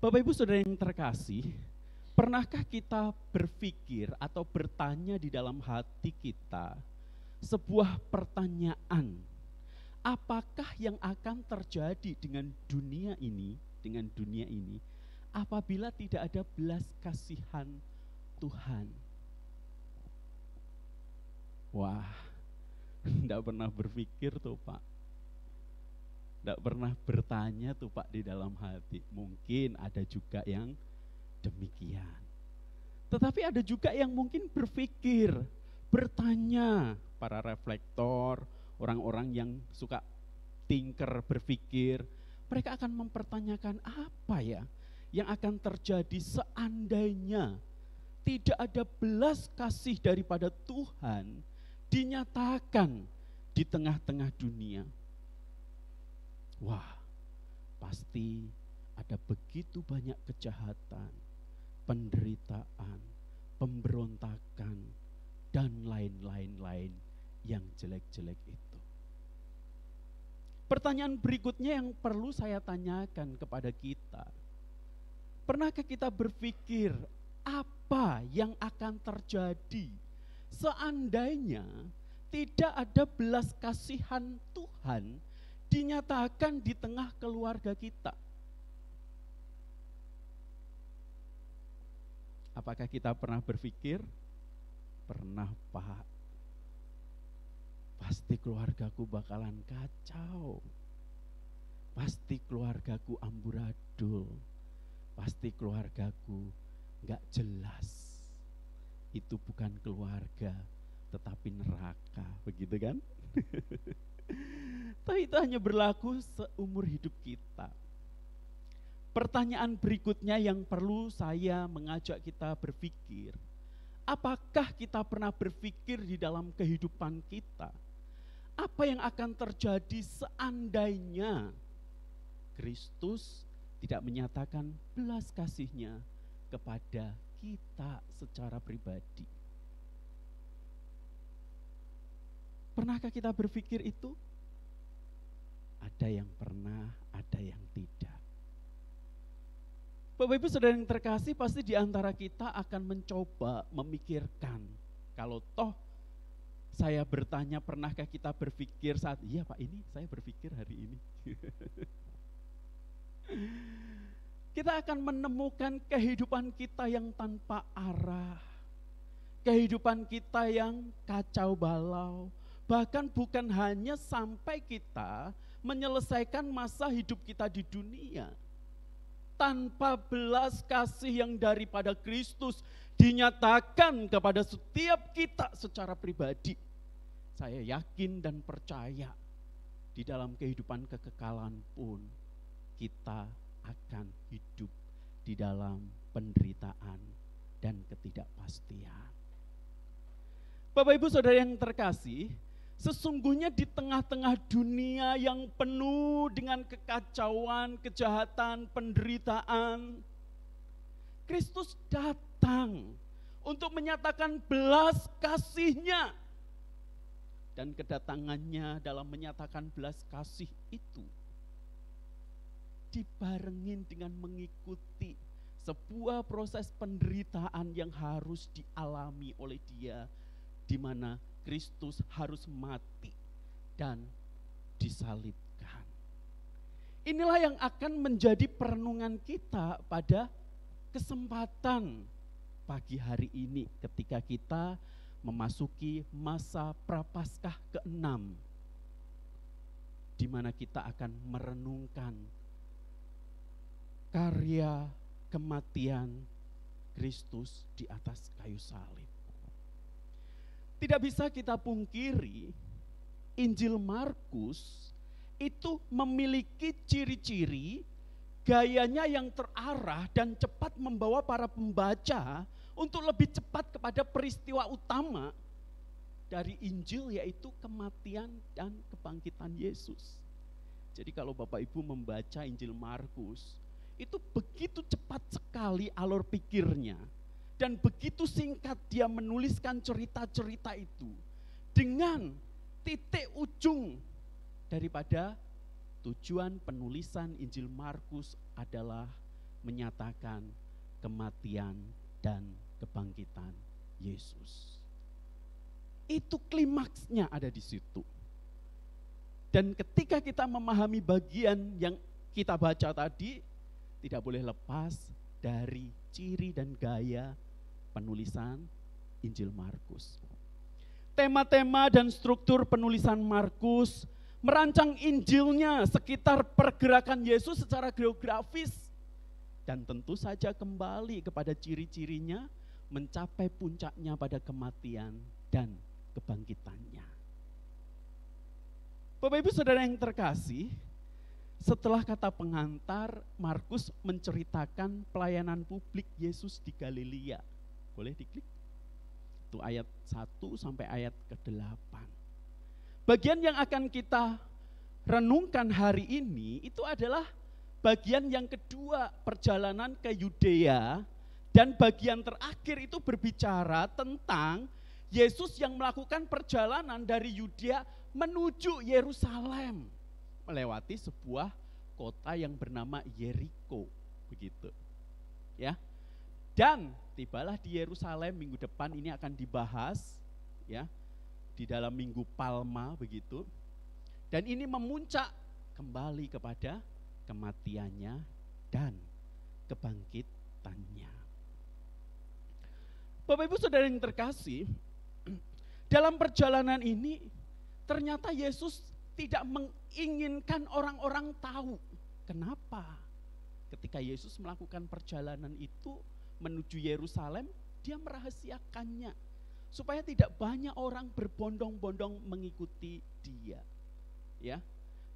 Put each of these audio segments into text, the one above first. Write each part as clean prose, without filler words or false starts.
Bapak Ibu Saudara yang terkasih, pernahkah kita berpikir atau bertanya di dalam hati kita sebuah pertanyaan, apakah yang akan terjadi dengan dunia ini apabila tidak ada belas kasihan Tuhan? Wah, enggak pernah berpikir tuh Pak. Enggak pernah bertanya tuh Pak di dalam hati. Mungkin ada juga yang demikian. Tetapi ada juga yang mungkin berpikir, bertanya, para reflektor, orang-orang yang suka thinker, berpikir, mereka akan mempertanyakan apa ya yang akan terjadi seandainya tidak ada belas kasih daripada Tuhan dinyatakan di tengah-tengah dunia. Wah, pasti ada begitu banyak kejahatan, penderitaan, pemberontakan, dan lain-lain yang jelek-jelek itu. Pertanyaan berikutnya yang perlu saya tanyakan kepada kita, pernahkah kita berpikir apa yang akan terjadi seandainya tidak ada belas kasihan Tuhan dinyatakan di tengah keluarga kita? Apakah kita pernah berpikir? Pernah Pak. Pasti keluargaku bakalan kacau. Pasti keluargaku amburadul. Pasti keluargaku gak jelas. Itu bukan keluarga, tetapi neraka, begitu kan? Tapi itu hanya berlaku seumur hidup kita. Pertanyaan berikutnya yang perlu saya mengajak kita berpikir, apakah kita pernah berpikir di dalam kehidupan kita, apa yang akan terjadi seandainya Kristus tidak menyatakan belas kasih-Nya kepada kita secara pribadi? Pernahkah kita berpikir itu? Ada yang pernah, ada yang tidak. Bapak Ibu Saudara yang terkasih, pasti di antara kita akan mencoba memikirkan, kalau toh saya bertanya, pernahkah kita berpikir saat, iya Pak, ini saya berpikir hari ini. Kita akan menemukan kehidupan kita yang tanpa arah, kehidupan kita yang kacau balau, bahkan bukan hanya sampai kita menyelesaikan masa hidup kita di dunia, tanpa belas kasih yang daripada Kristus dinyatakan kepada setiap kita secara pribadi. Saya yakin dan percaya di dalam kehidupan kekekalan pun kita akan hidup di dalam penderitaan dan ketidakpastian. Bapak Ibu Saudara yang terkasih, sesungguhnya di tengah-tengah dunia yang penuh dengan kekacauan, kejahatan, penderitaan, Kristus datang untuk menyatakan belas kasih-Nya. Dan kedatangannya dalam menyatakan belas kasih itu dibarengin dengan mengikuti sebuah proses penderitaan yang harus dialami oleh Dia, di mana Kristus harus mati dan disalibkan. Inilah yang akan menjadi perenungan kita pada kesempatan pagi hari ini ketika kita memasuki masa Prapaskah ke-6, di mana kita akan merenungkan karya kematian Kristus di atas kayu salib. Tidak bisa kita pungkiri, Injil Markus itu memiliki ciri-ciri gayanya yang terarah dan cepat membawa para pembaca untuk lebih cepat kepada peristiwa utama dari Injil, yaitu kematian dan kebangkitan Yesus. Jadi kalau Bapak Ibu membaca Injil Markus, itu begitu cepat sekali alur pikirnya. Dan begitu singkat dia menuliskan cerita-cerita itu dengan titik ujung daripada tujuan penulisan Injil Markus adalah menyatakan kematian dan kebangkitan Yesus. Itu klimaksnya ada di situ. Dan ketika kita memahami bagian yang kita baca tadi, tidak boleh lepas dari ciri dan gaya penulisan Injil Markus. Tema-tema dan struktur penulisan Markus merancang Injilnya sekitar pergerakan Yesus secara geografis. Dan tentu saja kembali kepada ciri-cirinya mencapai puncaknya pada kematian dan kebangkitannya. Bapak Ibu Saudara yang terkasih, setelah kata pengantar, Markus menceritakan pelayanan publik Yesus di Galilea. Boleh diklik? Itu ayat 1 sampai ayat ke-8. Bagian yang akan kita renungkan hari ini itu adalah bagian yang kedua, perjalanan ke Yudea, dan bagian terakhir itu berbicara tentang Yesus yang melakukan perjalanan dari Yudea menuju Yerusalem, melewati sebuah kota yang bernama Yeriko, begitu. Ya. Dan tibalah di Yerusalem, minggu depan ini akan dibahas ya, di dalam Minggu Palma, begitu. Dan ini memuncak kembali kepada kematiannya dan kebangkitannya. Bapak Ibu Saudara yang terkasih, dalam perjalanan ini ternyata Yesus tidak menginginkan orang-orang tahu. Kenapa? Ketika Yesus melakukan perjalanan itu menuju Yerusalem, dia merahasiakannya supaya tidak banyak orang berbondong-bondong mengikuti dia. Ya.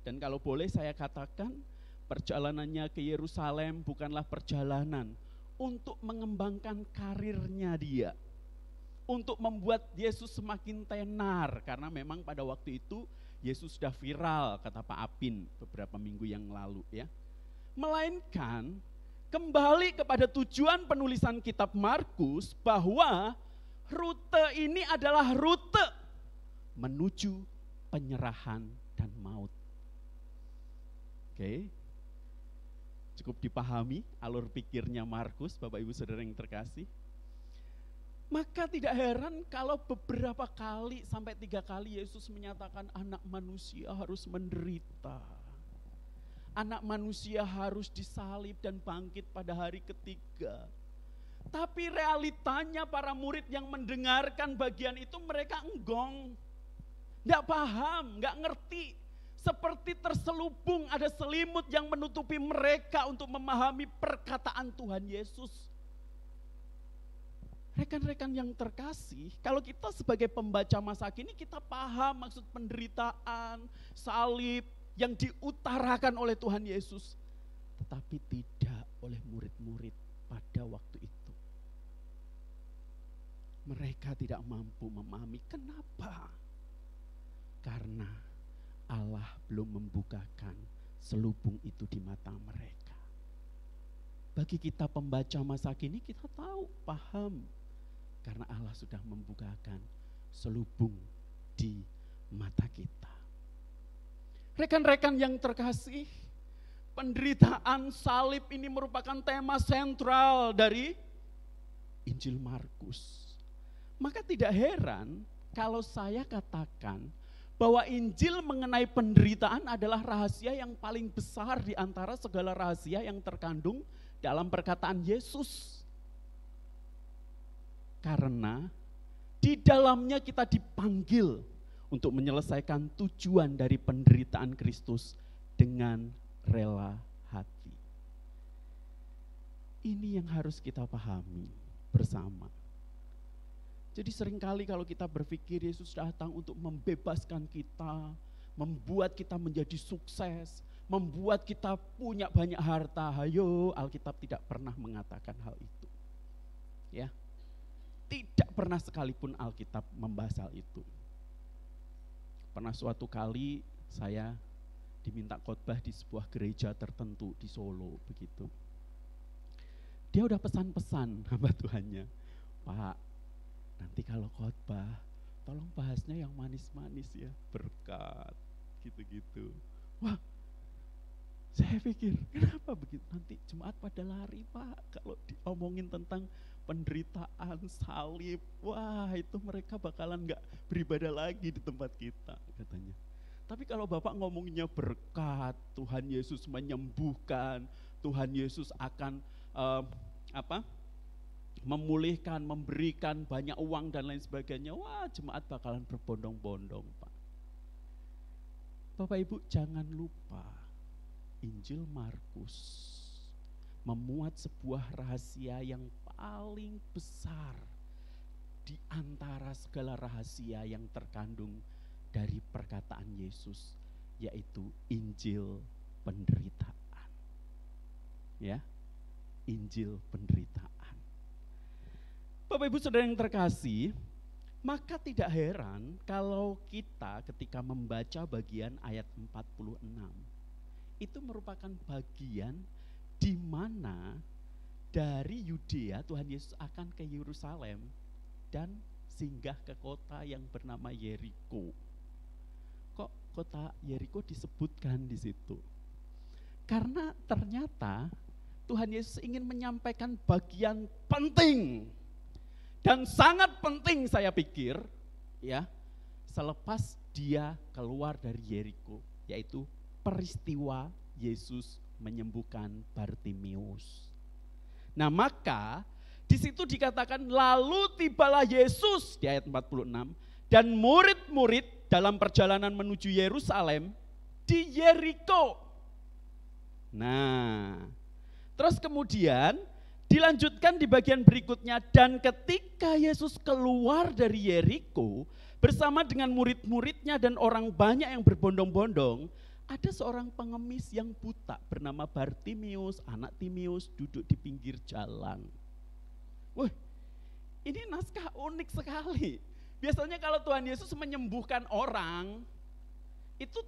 Dan kalau boleh saya katakan, perjalanannya ke Yerusalem bukanlah perjalanan untuk mengembangkan karirnya dia, untuk membuat Yesus semakin tenar, karena memang pada waktu itu Yesus sudah viral, kata Pak Apin beberapa minggu yang lalu ya. Melainkan kembali kepada tujuan penulisan kitab Markus, bahwa rute ini adalah rute menuju penyerahan dan maut. Oke. Cukup dipahami alur pikirnya Markus, Bapak Ibu Saudara yang terkasih. Maka tidak heran kalau beberapa kali sampai 3 kali Yesus menyatakan anak manusia harus menderita. Anak manusia harus disalib dan bangkit pada hari ketiga. Tapi realitanya para murid yang mendengarkan bagian itu mereka enggong. Enggak paham, enggak ngerti. Seperti terselubung ada selimut yang menutupi mereka untuk memahami perkataan Tuhan Yesus. Rekan-rekan yang terkasih, kalau kita sebagai pembaca masa kini kita paham maksud penderitaan, salib yang diutarakan oleh Tuhan Yesus. Tetapi tidak oleh murid-murid pada waktu itu. Mereka tidak mampu memahami kenapa. Karena Allah belum membukakan selubung itu di mata mereka. Bagi kita pembaca masa kini kita tahu, paham. Karena Allah sudah membukakan selubung di mata kita. Rekan-rekan yang terkasih, penderitaan salib ini merupakan tema sentral dari Injil Markus. Maka tidak heran kalau saya katakan bahwa Injil mengenai penderitaan adalah rahasia yang paling besar di antara segala rahasia yang terkandung dalam perkataan Yesus. Karena di dalamnya kita dipanggil untuk menyelesaikan tujuan dari penderitaan Kristus dengan rela hati. Ini yang harus kita pahami bersama. Jadi seringkali kalau kita berpikir Yesus datang untuk membebaskan kita, membuat kita menjadi sukses, membuat kita punya banyak harta. Hayo, Alkitab tidak pernah mengatakan hal itu. Ya. Tidak pernah sekalipun Alkitab membahas hal itu. Pernah suatu kali saya diminta khotbah di sebuah gereja tertentu di Solo begitu. Dia udah pesan-pesan hamba Tuhannya, Pak, nanti kalau khotbah tolong bahasnya yang manis-manis ya, berkat gitu-gitu. Wah, saya pikir kenapa begitu, nanti Jumat pada pada lari Pak, kalau diomongin tentang penderitaan, salib, wah itu mereka bakalan gak beribadah lagi di tempat kita katanya. Tapi kalau Bapak ngomonginnya berkat, Tuhan Yesus menyembuhkan, Tuhan Yesus akan memulihkan, memberikan banyak uang dan lain sebagainya, wah jemaat bakalan berbondong-bondong Pak. Bapak Ibu jangan lupa, Injil Markus memuat sebuah rahasia yang paling besar di antara segala rahasia yang terkandung dari perkataan Yesus, yaitu Injil penderitaan. Ya, Injil penderitaan. Bapak Ibu Saudara yang terkasih, maka tidak heran kalau kita ketika membaca bagian ayat 46, itu merupakan bagian di mana dari Yudea Tuhan Yesus akan ke Yerusalem dan singgah ke kota yang bernama Yeriko. Kok kota Yeriko disebutkan di situ? Karena ternyata Tuhan Yesus ingin menyampaikan bagian penting dan sangat penting saya pikir ya, selepas dia keluar dari Yeriko, yaitu peristiwa Yesus menyembuhkan Bartimius. Nah maka di situ dikatakan lalu tibalah Yesus di ayat 46 dan murid-murid dalam perjalanan menuju Yerusalem di Yeriko. Nah terus kemudian dilanjutkan di bagian berikutnya, dan ketika Yesus keluar dari Yeriko bersama dengan murid-muridnya dan orang banyak yang berbondong-bondong, ada seorang pengemis yang buta bernama Bartimius, anak Timius, duduk di pinggir jalan. Wah, ini naskah unik sekali. Biasanya kalau Tuhan Yesus menyembuhkan orang, itu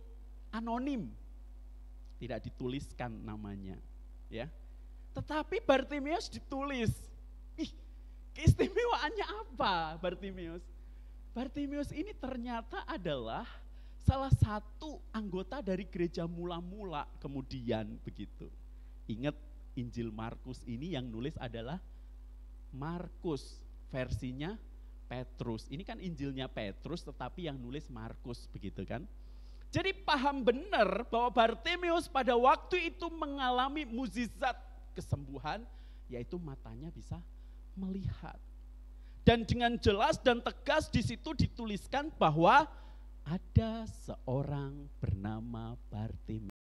anonim, tidak dituliskan namanya, ya. Tetapi Bartimius ditulis. Ih, keistimewaannya apa Bartimius? Bartimius ini ternyata adalah salah satu anggota dari gereja mula-mula kemudian begitu. Ingat Injil Markus ini yang nulis adalah Markus, versinya Petrus. Ini kan Injilnya Petrus tetapi yang nulis Markus begitu kan. Jadi paham benar bahwa Bartimius pada waktu itu mengalami mukjizat kesembuhan, yaitu matanya bisa melihat. Dan dengan jelas dan tegas di situ dituliskan bahwa ada seorang bernama Bartimius